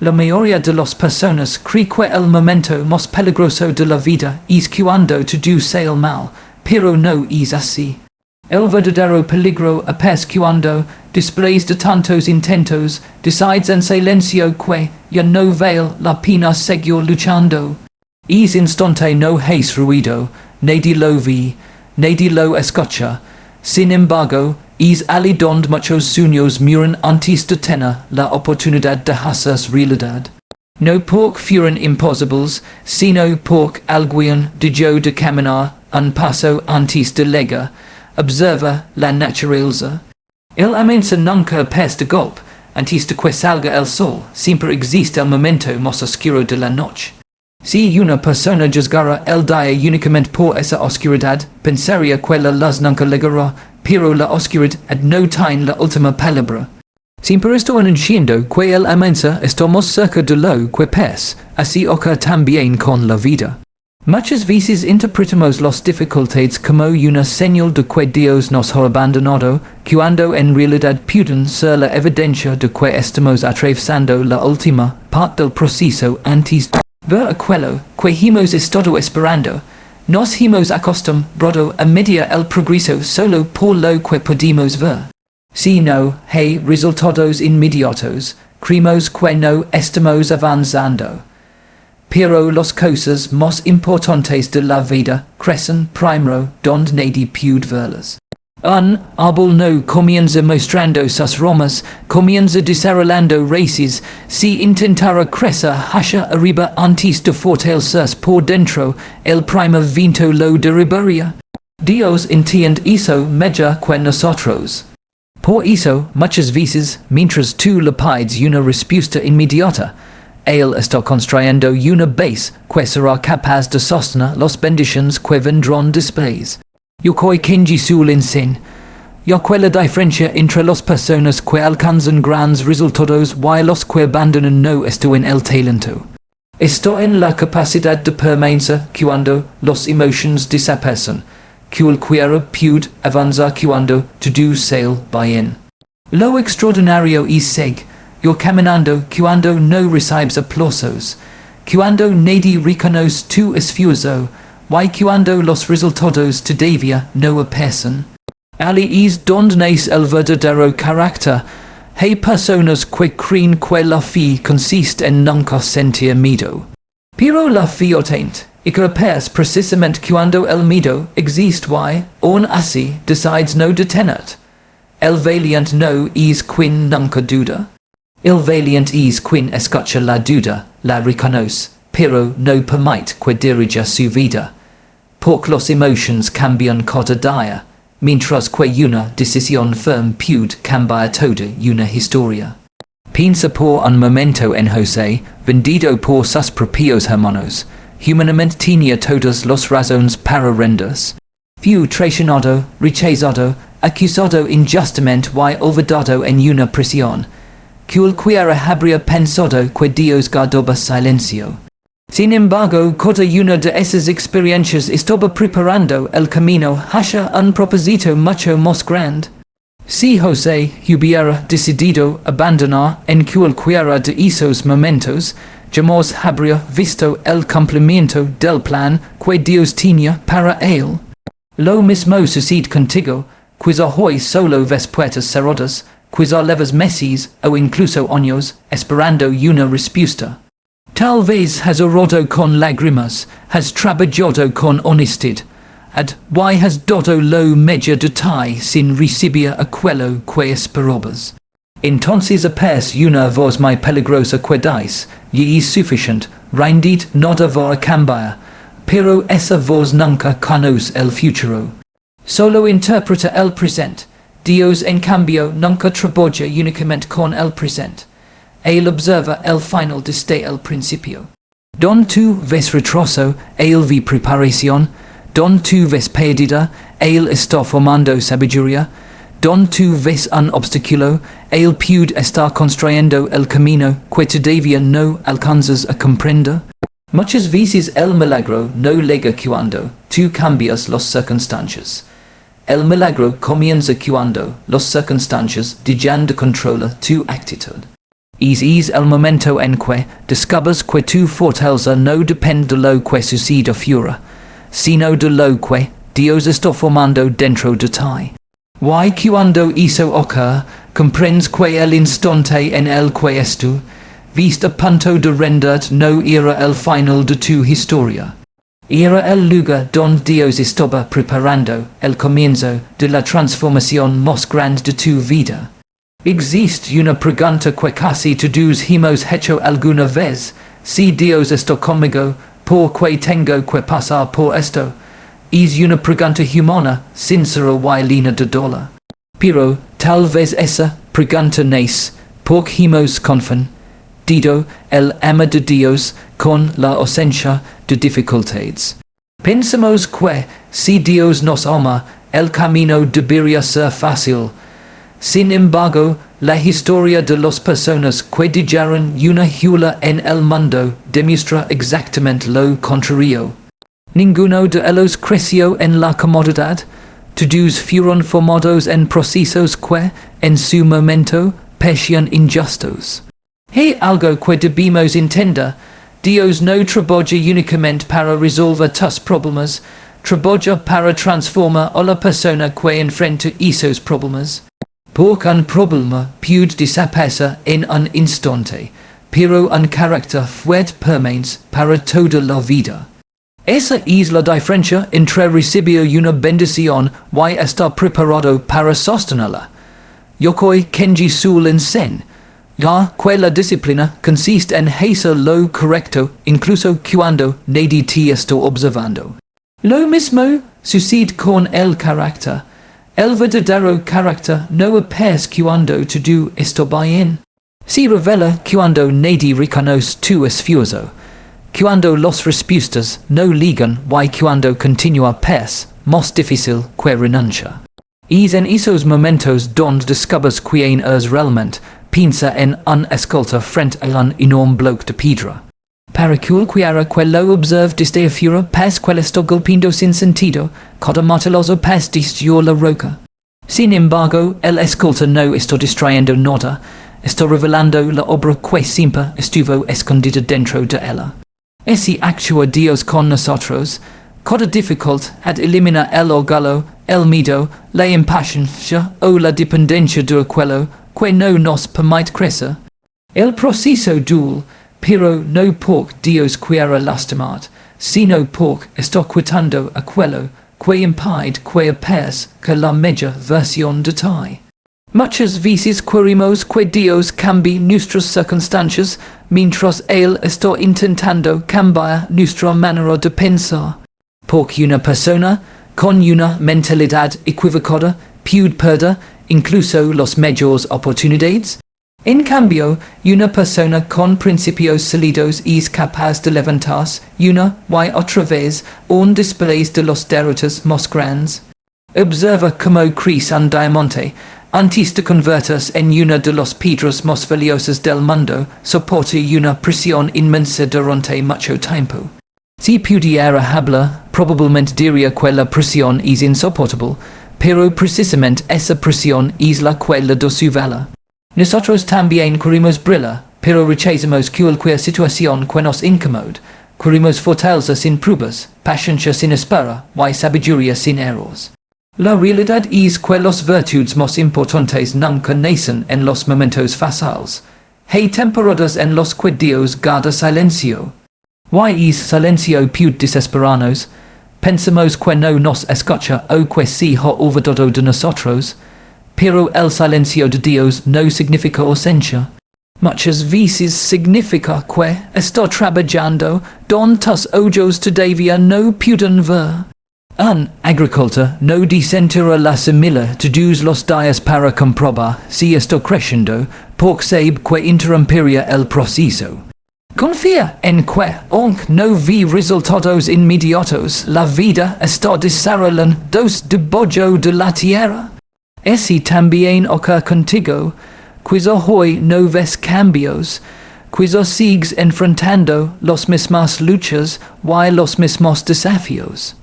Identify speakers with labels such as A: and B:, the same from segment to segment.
A: La mayoría de las personas cree que el momento más peligroso de la vida es cuando todo sale mal, pero no es así. El verdadero peligro es cuando, después de tantos intentos, decides en silencio que ya no vale la pena seguir luchando. Es instante no es ruido, nadie lo ve, nadie lo escucha. Sin embargo, es allí donde muchos sueños mueren antes de tener la oportunidad de hacerse realidad. No porque fueran imposibles, sino porque alguien dejó de caminar un paso antes de llegar. Observa la naturaleza. El amenaza nunca es de golpe, antes de que salga el sol, siempre existe el momento más oscuro de la noche. Si una persona juzgara el día únicamente por esa oscuridad, pensaría que la luz nunca llegará, pero la oscuridad no tiene la última palabra. Siempre estoy anunciando que el amenaza está más cerca de lo que es, así ocurre también con la vida. Muchas veces interpretamos las dificultades como una señal de que Dios nos ha abandonado, cuando en realidad pueden ser la evidencia de que estamos atravesando la última parte del proceso antes de ver aquello que hemos estado esperando. Nos hemos acostumbrado a medir el progreso solo por lo que podemos ver. Si no hay resultados inmediatos, creemos que no estamos avanzando. Pero las cosas más importantes de la vida crecen primero donde nadie puede verlas. Un árbol no comienza mostrando sus ramas, comienza desarrollando raíces. Si intentara crecer hacia arriba antes de fortalecerse por dentro, el primer viento lo derribaría. Dios entiende eso mejor que nosotros. Por eso, muchas veces, mientras tú le pides una respuesta inmediata, Él está construyendo una base que será capaz de sostener las bendiciones que vendrán después. Yokoi Kenji suelen sin. Ya que la diferencia entre las personas que alcanzan grandes resultados y los que abandonan no está en el talento. Está en la capacidad de permanecer cuando las emociones desaparecen. Cualquiera puede avanzar cuando todo sale bien. Lo extraordinario es seguir caminando cuando no recibes aplausos, cuando nadie reconoce tu esfuerzo, y cuando los resultados todavía no aparecen. Allí es donde nace el verdadero carácter. Hay personas que creen que la fe consiste en nunca sentir miedo. Pero la fe auténtica es precisamente cuando el miedo existe y, aún así, decides no detenerte. El valiente no es quien nunca duda. El valiente es quien escucha la duda, la reconoce, pero no permite que dirija su vida. Porque las emociones cambian cada día, mientras que una decisión firme puede cambiar toda una historia. Piensa por un momento en José, vendido por sus propios hermanos. Humanamente tenía todas las razones para rendirse. Fue traicionado, rechazado, acusado injustamente y olvidado en una prisión. Cualquiera habría pensado que Dios guardaba silencio. Sin embargo, cada una de esas experiencias estaba preparando el camino hacia un propósito mucho más grande. Si José hubiera decidido abandonar en cualquiera de esos momentos, jamás habría visto el cumplimiento del plan que Dios tenía para él. Lo mismo sucede contigo, quizá hoy solo ves puertas cerradas, quizá llevas meses o incluso años esperando una respuesta. Tal vez has orado con lágrimas, has trabajado con honestidad, y has dado lo mejor de ti sin recibir aquello que esperabas. Entonces aparece una voz muy peligrosa que dice, y es suficiente, rendido nada va a cambiar, pero esa voz nunca conoce el futuro. Solo interpreta el presente. Dios en cambio nunca trabaja únicamente con el presente. Él observa el final desde el principio. Donde tú ves retraso, Él ve preparación. Donde tú ves pérdida, Él está formando sabiduría. Donde tú ves un obstáculo, Él puede estar construyendo el camino que todavía no alcanzas a comprender. Muchas veces el milagro no llega cuando tú cambias las circunstancias. El milagro comienza cuando las circunstancias dejan de controlar tu actitud. Es el momento en que discovers que tu fortaleza no depende de lo que sucede fuera, sino de lo que Dios está formando dentro de ti. Y cuando eso ocurre, comprendes que el instante en el que esto, vista punto de rendirte no era el final de tu historia. Era el lugar donde Dios estaba preparando el comienzo de la transformación más grande de tu vida. Existe una pregunta que casi todos hemos hecho alguna vez: si Dios está conmigo, ¿por qué tengo que pasar por esto? Es una pregunta humana, sincera y llena de dolor. Pero tal vez esa pregunta nace porque hemos confundido el amor de Dios con la ausencia de dificultades. Pensamos que si Dios nos ama, el camino debería ser fácil. Sin embargo, la historia de las personas que dijeron una hula en el mundo demuestra exactamente lo contrario. Ninguno de ellos creció en la comodidad. Todos fueron formados en procesos que, en su momento, parecían injustos. Hay algo que debemos entender: Dios no trabaja únicamente para resolver tus problemas, trabaja para transformar a la persona que enfrenta esos problemas. Porque un problema puede desaparecer en un instante, pero un carácter fuerte permanece para toda la vida. Esa es la diferencia entre recibir una bendición y estar preparado para sostenerla. Yokoi Kenji suelen ya que la disciplina consiste en hacer lo correcto incluso cuando nadie te está observando. Lo mismo sucede con el carácter. El verdadero carácter no aparece cuando todo está bien. Se revela cuando nadie reconoce tu esfuerzo, cuando las respuestas no llegan y cuando continúa parece más difícil que renuncia. Es en esos momentos donde descubres quién es realmente. Piensa en un escolta frente a un enorme bloque de piedra. Para cualquiera que lo observe desde afuera, parece que está golpeando sin sentido, cada martillazo parece destruir la roca. Sin embargo, el escolta no está distrayendo nada, está revelando la obra que siempre estuvo escondida dentro de ella. Así actúa Dios con nosotros. Cada dificultad elimina el orgullo, el miedo, la impaciencia o la dependencia de aquello que no nos permite crecer. El proceso dura, pero no porque Dios quiera lastimar, sino porque está quitando aquello que impide que aparezca que la mejor versión de ti. Muchas veces queremos que Dios cambie nuestras circunstancias mientras Él está intentando cambiar nuestra manera de pensar. Porque una persona con una mentalidad equivocada puede perder incluso las mejores oportunidades. En cambio, una persona con principios sólidos es capaz de levantarse una y otra vez aún después de los derrotas más grandes. Observa cómo crece un diamante. Antes de convertirse en una de las piedras más valiosas del mundo, soporta una presión inmensa durante mucho tiempo. Si pudiera hablar, probablemente diría que la presión es insoportable, pero precisamente esa presión es la que le da su valor. Nosotros también queremos brillar, pero rechazamos cualquier situación que nos incomode. Queremos fortaleza sin pruebas, paciencia sin espera y sabiduría sin errores. La realidad es que las virtudes más importantes nunca nacen en los momentos fáciles. Hay temporadas en los que Dios guarda silencio. Y es silencio puede desesperarnos. Pensamos que no nos escucha o que se ha olvidado de nosotros. Pero el silencio de Dios no significa ausencia. Muchas veces significa que está trabajando donde tus ojos todavía no pueden ver. Un agricultor no descentrará la semilla todos los días para comprobar si está creciendo, porque sabe que interrumpiría el proceso. Confía en que, aunque no ve resultados inmediatos, la vida está desarrollando debajo de la tierra. Así también ocurre contigo, quizá hoy no ves cambios, quizá sigues enfrentando las mismas luchas y los mismos desafíos.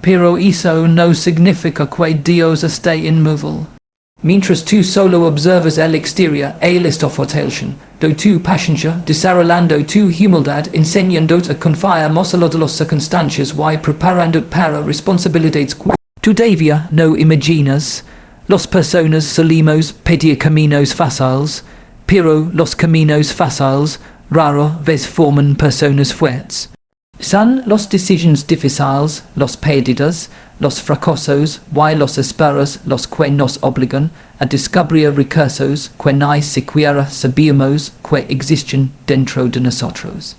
A: Pero eso no significa que Dios esté inmóvil. Mientras tú solo observas el exterior, Él está fortaleciendo do tu paciencia, desarrollando tu humildad, enseñándote a confiar más allá de las circunstancias y preparando para responsabilidades que todavía no imaginas. Las personas solimos pedir caminos fáciles, pero los caminos fáciles rara vez forman personas fuertes. Son las decisiones difíciles, las pérdidas, los fracasos y los esperas los que nos obligan a descubrir recursos que ni siquiera sabíamos que existen dentro de nosotros.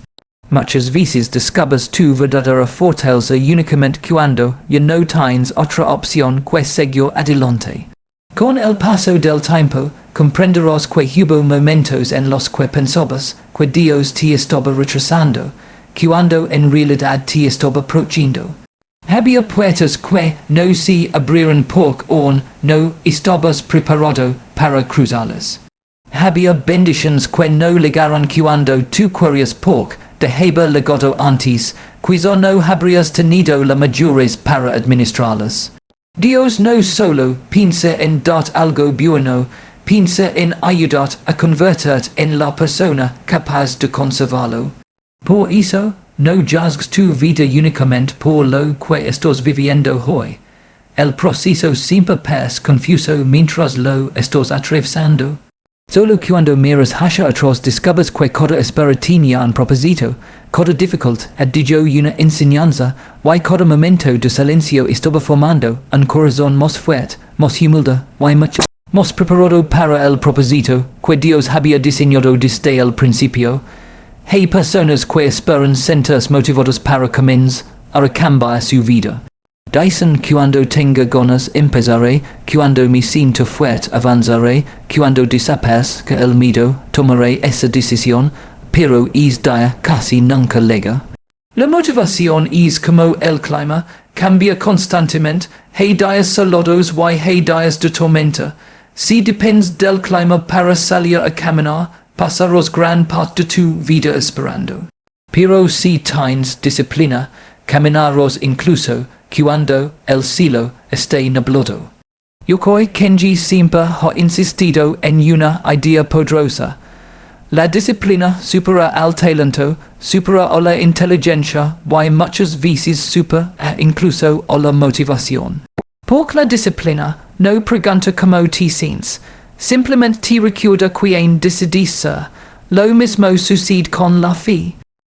A: Muchas veces descubres tu verdadera fortaleza únicamente cuando ya no tienes otra opción que seguir adelante. Con el paso del tiempo, comprenderás que hubo momentos en los que pensabas que Dios te estaba retrasando, cuando en realidad te estaba aprovechando. Había puertas que no se abrieron porque aún no estabas preparado para cruzarlas. Había bendiciones que no llegaron cuando tú querías porque de haber llegado antes, quizá no habrías tenido la madurez para administrarlas. Dios no solo piensa en dar algo bueno, piensa en ayudar a convertirte en la persona capaz de conservarlo. Por eso, no juzgues tu vida únicamente por lo que estás viviendo hoy. El proceso siempre es confuso mientras lo estás atravesando. Solo cuando miras hacia atrás descubres que cada espera tenía un propósito, cada dificultad dio una enseñanza, y cada momento de silencio estaba formando un corazón más fuerte, más humilde, y mucho más preparado para el propósito que Dios había diseñado desde el principio. Hay personas que esperan sentirse motivadas para comenzar a cambiar su vida. Dicen cuando tenga ganas empezaré, cuando me siento fuerte avanzaré, cuando desaparezca el miedo tomaré esa decisión, pero es día casi nunca llega. La motivación es como el clima, cambia constantemente, hay días soleados y hay días de tormenta. Si dependes del clima para salir a caminar, pasarás gran parte de tu vida esperando. Pero si tienes disciplina, caminarás incluso cuando el cielo esté nublado. Yokoi Kenji siempre ha insistido en una idea poderosa. La disciplina supera al talento, supera a la inteligencia y muchas veces supera incluso a la motivación. Porque la disciplina no pregunta cómo te sientes, simplemente te recuerda quién decidís ser. Lo mismo sucede con la fe.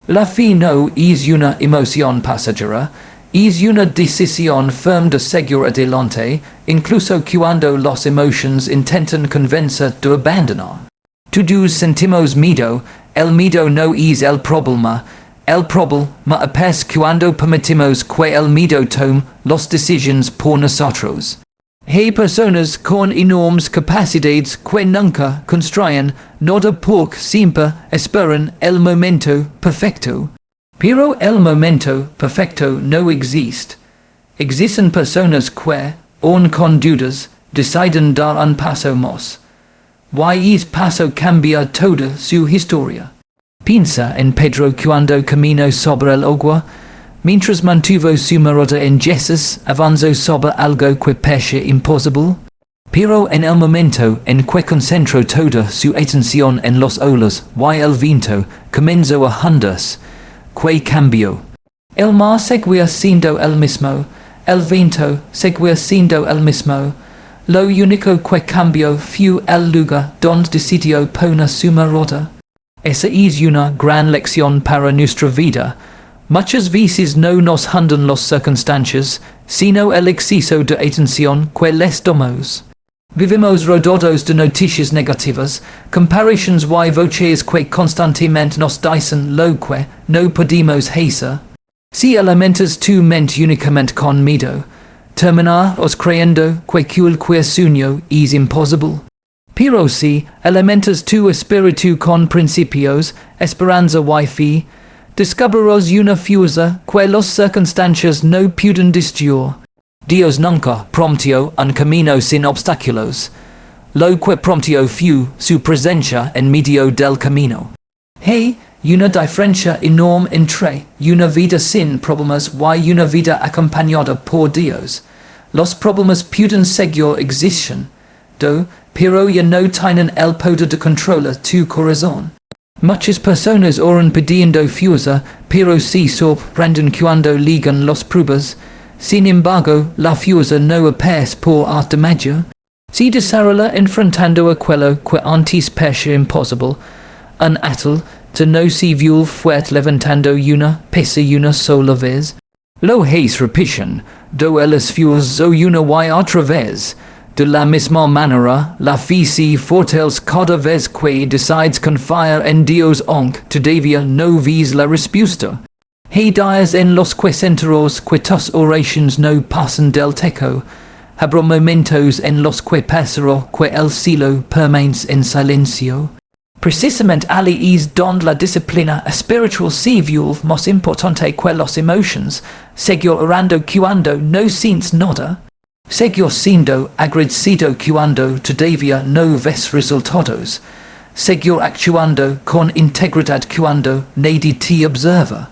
A: La fe no es una emoción pasajera, es una decisión firme de seguir adelante, incluso cuando las emociones intentan convencer de abandonar. Todos sentimos miedo, el miedo no es el problema es cuando permitimos que el miedo tome las decisiones por nosotros. Hay personas con enormes capacidades que nunca construyen nada porque siempre esperan el momento perfecto. Pero el momento perfecto no existe. Existen personas que, aun con dudas, deciden dar un paso más. Y ese paso cambia toda su historia. Piensa en Pedro cuando caminó sobre el agua. Mientras mantuvo su mirada en Jesús, avanzó sobre algo que parecía imposible. Pero en el momento en que concentró toda su atención en las olas y el viento comenzó a hundirse, ¿qué cambió? El mar seguía siendo el mismo, el viento seguía siendo el mismo. Lo único que cambió fue el lugar donde decidió poner su mirada. Esa es una gran lección para nuestra vida. Muchas veces no nos hunden las circunstancias, sino el exceso de atención que les damos. Vivimos rodeados de noticias negativas, comparaciones y voces que constantemente nos dicen lo que no podemos hacer. Si alimentas tu mente únicamente con miedo, terminarás creyendo que cualquier sueño es imposible. Pero si alimentas tu espíritu con principios, esperanza y fe, descubrirás una fuerza que las circunstancias no pueden destruir. Dios nunca prometió un camino sin obstáculos. Lo que prometió fue su presencia en medio del camino. Hay una diferencia enorme entre una vida sin problemas y una vida acompañada por Dios. Los problemas pueden seguir existiendo, pero ya no tienen el poder de controlar tu corazón. Muchas personas oran pidiendo fuerza, pero se sorprenden cuando ligan los pruebas. Sin embargo, la fuerza no aparece por arte de magia. Si desarrolla enfrentando aquello que antes parecía imposible, un atal de no se vuelve fuerte levantando una pesa una sola vez. Lo es repetición, do el esfuerzo una y otra vez. De la misma manera, la fe se fortalece cada vez que decides confiar en Dios aunque todavía no ves la respuesta. Hay días en los que sentirás que tus oraciones no pasan del techo. Habrá momentos en los que pasará que el cielo permanece en silencio. Precisamente allí es donde la disciplina espiritual se vuelve más importante que las emociones. Seguir orando cuando no sientes nada. Seguir siendo agradecido cuando todavía no ves resultados. Seguir actuando con integridad cuando nadie te observa.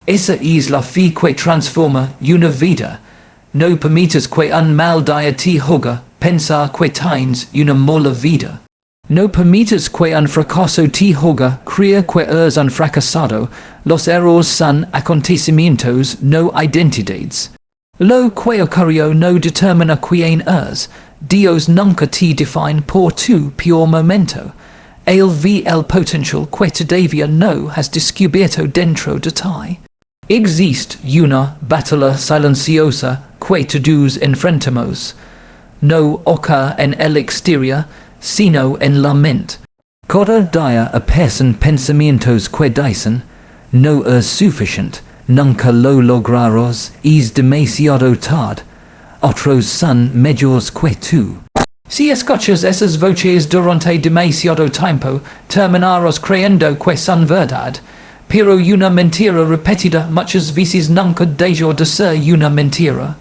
A: Esa es la fe que transforma una vida. No permitas que un mal día te haga pensar que tienes una mala vida. No permitas que un fracaso te haga creer que eres un fracasado. Los errores son acontecimientos, no identidades. Lo que ocurrió no determina quién eres. Dios nunca te define por tu peor momento. Él ve el potencial que todavía no has descubierto dentro de ti. Existe una batalla silenciosa que todos enfrentamos. No ocurre en el exterior, sino en la mente. Cada día aparecen pensamientos que dicen, no es suficiente, nunca lo lograrás, es demasiado tarde. Otros son mejores que tú. Si escuchas esas voces durante demasiado tiempo, terminarás creyendo que son verdad. Pero una mentira repetida muchas veces nunca deja de ser una mentira.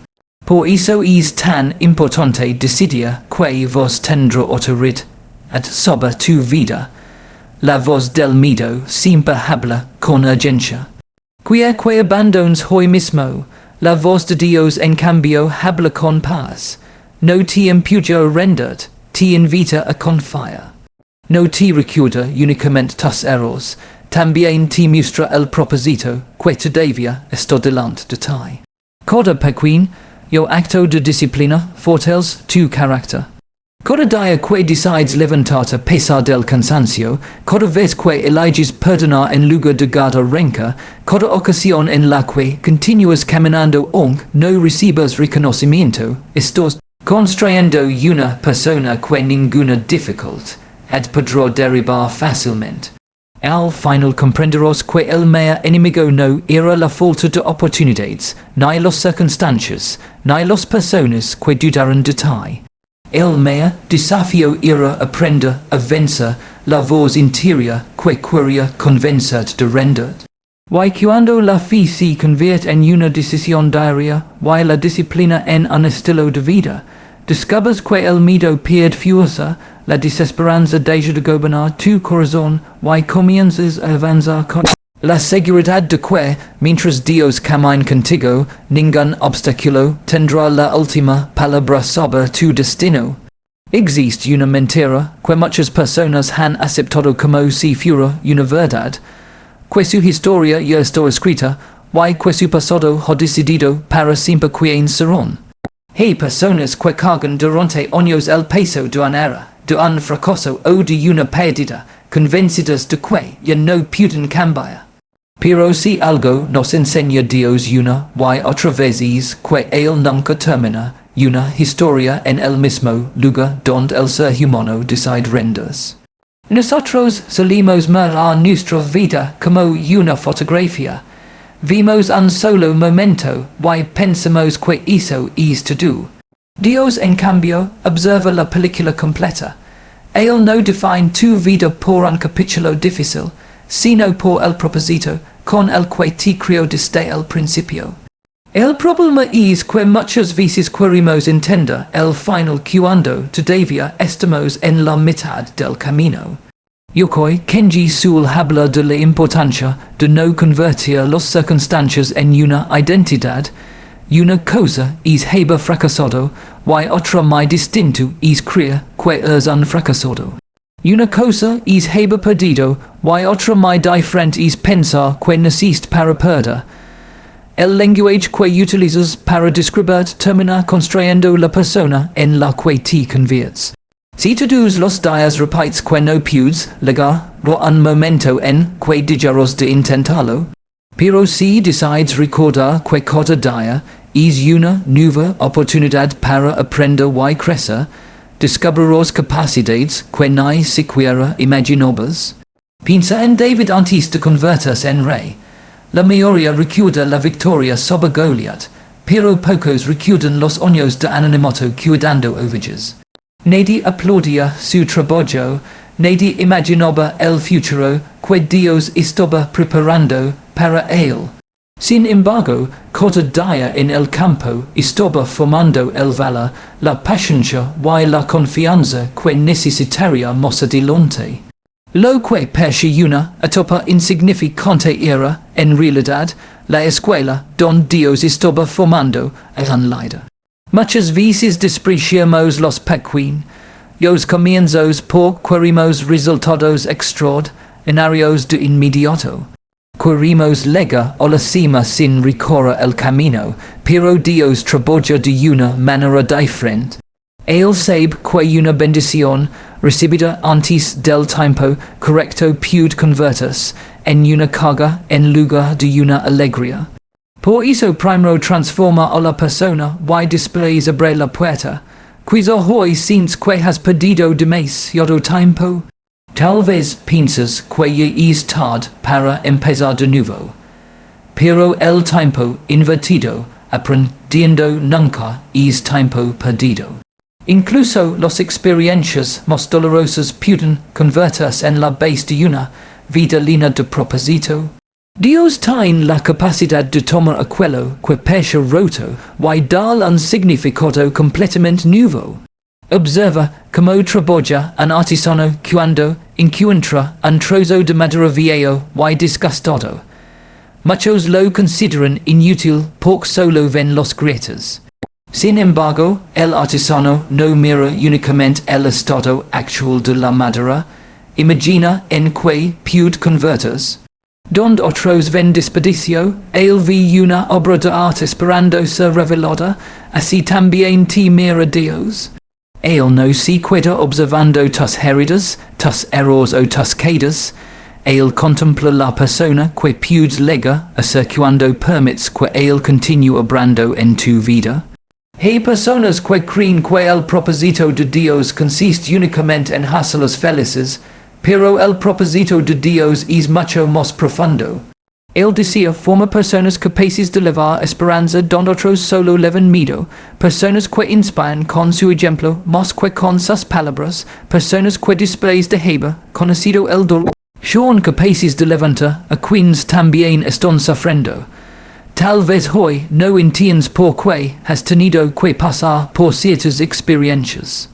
A: Por eso es tan importante decidir que vos tendrá autoridad sobre tu vida. La voz del miedo siempre habla con urgencia. Que abandones hoy mismo, la voz de Dios en cambio habla con paz. No te empuja a rendirte, te invita a confiar. No te recuerda únicamente tus errores, también te muestra el propósito que todavía está delante de ti. Cada pequeño acto de disciplina fortalece tu carácter. Cada día que decides levantarte a pesar del cansancio, cada vez que eliges perdonar en lugar de guardar rencor, cada ocasión en la que continúas caminando aunque no recibas reconocimiento, estás construyendo una persona que ninguna dificultad podrá derribar fácilmente. Al final comprenderás que el mayor enemigo no era la falta de oportunidades, ni las circunstancias, ni las personas que dudaron de ti. El mayor desafío era aprender a vencer la voz interior que quería convencerte de rendirte. Y cuando la fe se convierte en una decisión diaria, y la disciplina en un estilo de vida, descubres que el miedo pierde fuerza, la desesperanza deja de gobernar tu corazón y comienzas a avanzar con la seguridad de que, mientras Dios camina contigo, ningún obstáculo tendrá la última palabra sobre tu destino. Existe una mentira que muchas personas han aceptado como si fuera una verdad, que su historia ya está escrita y que su pasado ha decidido para siempre quién serán. Hay personas que cargan durante años el peso de una era, de un fracaso o de una pérdida, convencidas de que ya no pueden cambiar. Pero si algo nos enseña Dios una y otra vez es que Él nunca termina una historia en el mismo lugar donde el ser humano decide rendirse. Nosotros solemos mirar nuestra vida como una fotografía. Vimos un solo momento y pensamos que eso es todo. Dios, en cambio, observa la película completa. Él no define tu vida por un capítulo difícil, sino por el propósito con el que te creó desde el principio. El problema es que muchas veces queremos entender el final cuando todavía estamos en la mitad del camino. Yokoi Kenji suele hablar de la importancia de no convertir las circunstancias en una identidad. Una cosa es haber fracasado, y otra mi distinto es crea que es un fracasado. Una cosa es haber perdido, y otra mi diferente es pensar que naciste para perder. El lenguaje que utilizas para describir termina construyendo la persona en la que te conviertes. Si todos los días repites que no puedes llegar a un momento en que dejarás de intentarlo, pero si decides recordar que cada día es una nueva oportunidad para aprender y crecer, descubrirás capacidades que ni siquiera imaginabas. Piensa en David antes de convertirse en rey. La mayoría recuerda la victoria sobre Goliat, pero pocos recuerdan los años de anonimato cuidando ovejas. Nadie aplaudía su trabajo, nadie imaginaba el futuro que Dios estaba preparando para él. Sin embargo, cada día en el campo estaba formando el valor, la paciencia y la confianza que necesitaría más adelante. Lo que parecía una etapa insignificante era, en realidad, la escuela donde Dios estaba formando a un líder. Muchas veces despreciamos los pequeños comienzos por queremos resultados extraordinarios de inmediato. Queremos llegar a la cima sin recorrer el camino, pero Dios trabaja de una manera diferente. Él sabe que una bendición recibida antes del tiempo correcto puede convertirse en una carga en lugar de una alegría. Por eso primero transforma a la persona y después abre la puerta. Quizá hoy sientes que has perdido demasiado tiempo. Tal vez piensas que ya es tarde para empezar de nuevo. Pero el tiempo invertido aprendiendo nunca es tiempo perdido. Incluso las experiencias más dolorosas pueden convertirse en la base de una vida llena de propósito. Dios tiene la capacidad de tomar aquello que parece roto y dar un significado completamente nuevo. Observa cómo trabaja un artesano cuando encuentra un trozo de madera viejo y desgastado. Muchos lo consideran inútil porque solo ven los grietas. Sin embargo, el artesano no mira únicamente el estado actual de la madera, imagina en que puede convertirse. Donde otros ven desperdicio, él ve una obra de arte esperando ser revelada, así también te mira Dios. Él no se queda observando tus heridas, tus errores o tus caídas. Él contempla la persona que puedes llegar a ser cuando permites que él continúe obrando en tu vida. Hay personas que creen que el propósito de Dios consiste únicamente en hacerlos felices, pero el propósito de Dios es mucho más profundo. Él desea formar personas capaces de llevar esperanza donde otros solo llevan miedo, personas que inspiran con su ejemplo más que con sus palabras, personas que después de haber conocido el dolor son capaces de levantar a quienes también están sufriendo. Tal vez hoy no entiendes por qué has tenido que pasar por ciertas experiencias.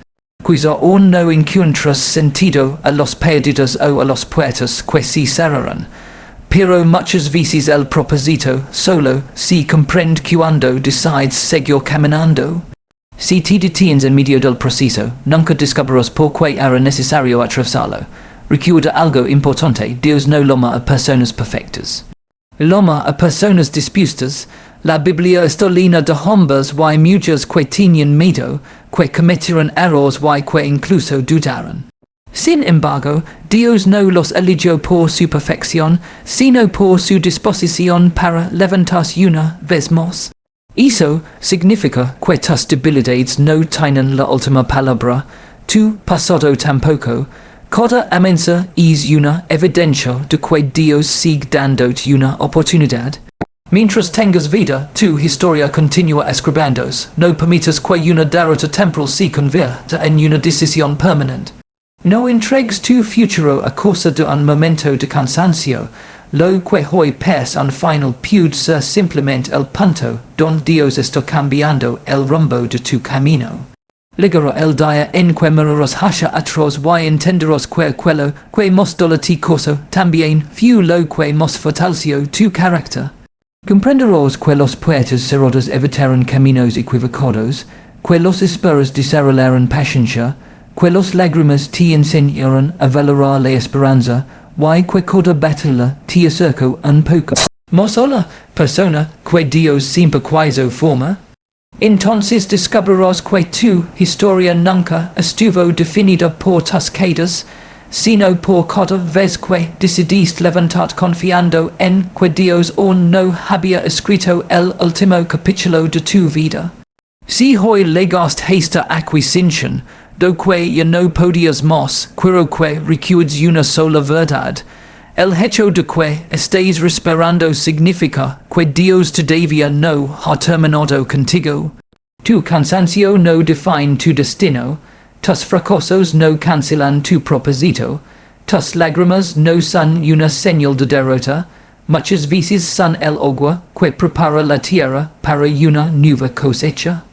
A: Quizá aún no encuentras sentido a los perdidos o a las puertas que se cerrarán, pero muchas veces el propósito solo se comprende cuando decides seguir caminando. Si te detienes en medio del proceso, nunca descubrirás por qué era necesario atravesarlo. Recuerda algo importante, Dios no llama a personas perfectas. Llama a personas dispuestas. La Biblia está llena de hombres y muchos que tenían miedo, que cometieron errores y que incluso dudaron. Sin embargo, Dios no los eligió por su perfección, sino por su disposición para levantarse una vez más. Eso significa que tus debilidades no tienen la última palabra, tu pasado tampoco. Cada amenaza es una evidencia de que Dios sigue dándote una oportunidad. Mientras tengas vida, tu historia continúa escribiéndose. No permitas que una derrota temporal se convierta en una decisión permanente. No entregues tu futuro a causa de un momento de cansancio. Lo que hoy parece un final puede ser simplemente el punto donde Dios está cambiando el rumbo de tu camino. Llegará el día en que mirarás hacia atrás y entenderás que aquello que más doloroso cosa también fue lo que más fortaleció tu carácter. Comprenderás que las puertas cerradas evitaron caminos equivocados, que los esperas desarrollaron paciencia, que los lágrimas te enseñaron a valorar la esperanza, y que cada batalla te acercó un poco más a la persona que Dios siempre quiso forma. Entonces descubrirás que tu historia nunca estuvo definida por tus quedas, sino por cada vez que decidiste levantar confiando en que Dios aún no había escrito el último capítulo de tu vida. Si hoy llegaste esta acquisición, do que ya no podías más, quiero que recuerdes una sola verdad. El hecho de que estés respirando significa que Dios todavía no ha terminado contigo. Tu cansancio no define tu destino, tus fracasos no cancelan tu propósito, tus lágrimas no son una señal de derrota, muchas veces son el agua que prepara la tierra para una nueva cosecha.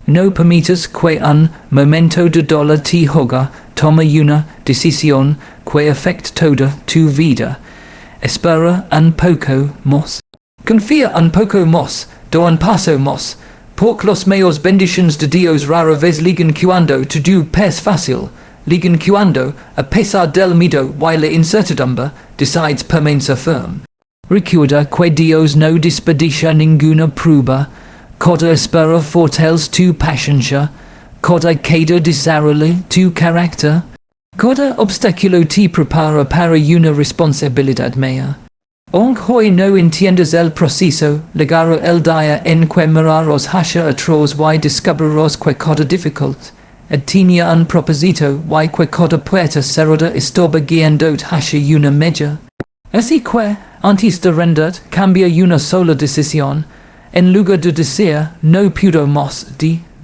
A: No permitas que un momento de dolor te haga tomar una decisión que afecte toda tu vida. Espera un poco más. Confía un poco más, da un paso más, porque los mayores bendiciones de Dios rara vez ligan cuando todo es fácil, ligan cuando, a pesar del miedo y la incertidumbre, decides permanecer firme. Recuerda que Dios no desperdicia ninguna prueba. Cada espera fortalece tu paciencia, cada queda desarrolla tu carácter, cada obstáculo te prepara para una responsabilidad mayor. Aunque hoy no entiendas el proceso, llegará el día en que mirarás hacia atrás y descubrirás que cada dificultad tenía un propósito y que cada puerta cerrada estaba guiándote hacia una meta. Así que, antes de rendirte, cambia una sola decisión. En lugar de decir, no puedo más,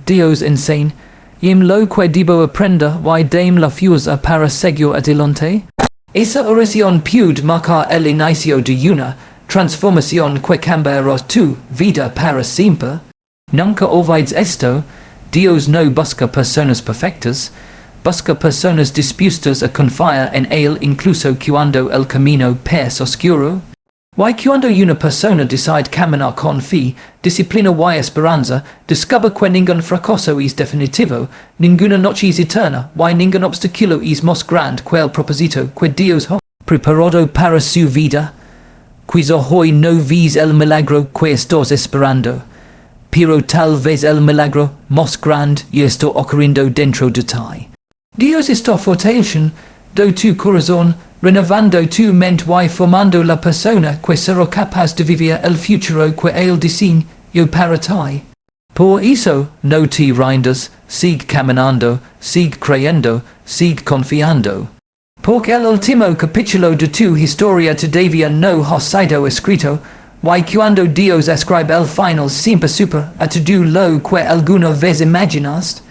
A: Dios enseña, lo que debo aprender y dame la fuerza para seguir adelante. Esa oración puede marcar el inicio de una transformación que cambiará tu vida para siempre. Nunca olvides esto, Dios no busca personas perfectas, busca personas dispuestas a confiar en Él incluso cuando el camino es oscuro. Y cuando una persona decide caminar con fe, disciplina y esperanza, descubre que ningún fracaso es definitivo, ninguna noche es eterna, y ningún obstáculo es más grande que el propósito que Dios ha preparado para su vida. Quizá hoy no ves el milagro que estás esperando, pero tal vez el milagro más grande ya está ocurriendo dentro de ti. Dios está fortaleciendo tu corazón, renovando tu mente y formando la persona que será capaz de vivir el futuro que Él diseñó para ti. Por eso, no te rindas, sigue caminando, sigue creyendo, sigue confiando. Porque el último capítulo de tu historia todavía no ha sido escrito, y cuando Dios escribe el final siempre supera a todo lo que alguna vez imaginaste.